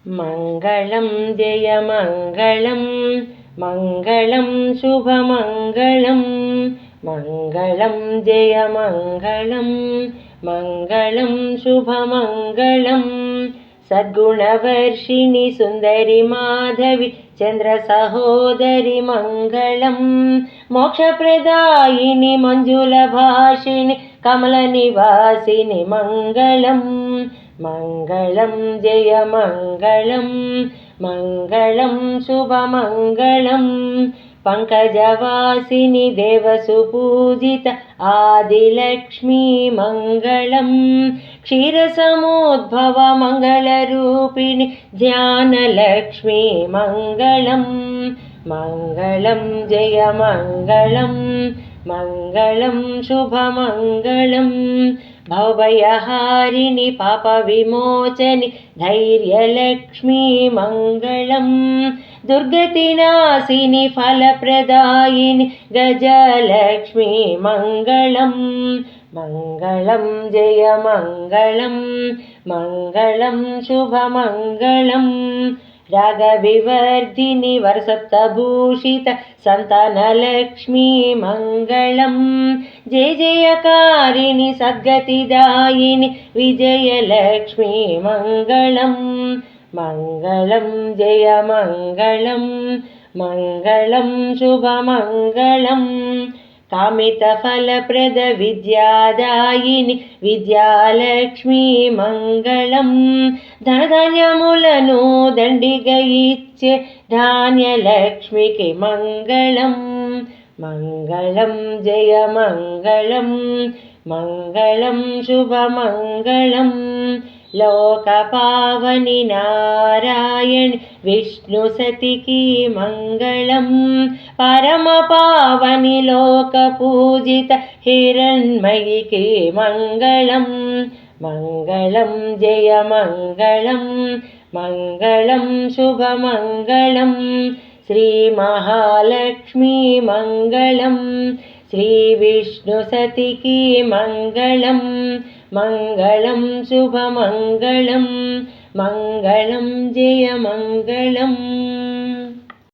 मङ्गलं जयमङ्गलं मङ्गलं शुभमङ्गलं मङ्गलं जयमङ्गलं मङ्गलं शुभमङ्गलं सद्गुणवर्षिणि सुन्दरि माधवि चन्द्रसहोदरि मङ्गलं मोक्षप्रदायिनि मञ्जुलभाषिणि कमलनिवासिनि मङ्गलं मङ्गलं जयमङ्गलं मङ्गलं शुभमङ्गलं पङ्कजवासिनि देवसुपूजित आदिलक्ष्मी मङ्गलं क्षीरसमुद्भव मङ्गलरूपिणि ध्यानलक्ष्मी मङ्गलं मङ्गलं जयमङ्गलं मङ्गलं शुभमङ्गलं भवभयहारिणि पापविमोचनि धैर्यलक्ष्मी मङ्गलं दुर्गतिनाशिनि फलप्रदायिनि गजलक्ष्मी मङ्गलं मङ्गलं जयमङ्गलं मङ्गलं शुभमङ्गलं रागविवर्धिनि वरसप्तभूषित सन्तानलक्ष्मी मङ्गलं जय जयकारिणि सद्गतिदायिनि विजयलक्ष्मी मङ्गलं मङ्गलं जयमङ्गलं मङ्गलं शुभमङ्गलं कामितफलप्रद विद्यादायिनि विद्यालक्ष्मी मङ्गलं धनधान्यमुలను దండిగా ఇచ్చే ధాన్యలక్ష్మికి మంగళం మంగళం జయమంగళం మంగళం శుభమంగళం लोकपावनि नारायण विष्णुसतिकी मङ्गलं परमपावनि लोकपूजित हिरण्मयिकी मङ्गलं मङ्गलं जयमङ्गलं मङ्गलं शुभमङ्गलं श्रीमहालक्ष्मी मङ्गलं श्रीविष्णुसतिकी मङ्गलं मङ्गलं शुभमङ्गलं मङ्गलं जयमङ्गलम्।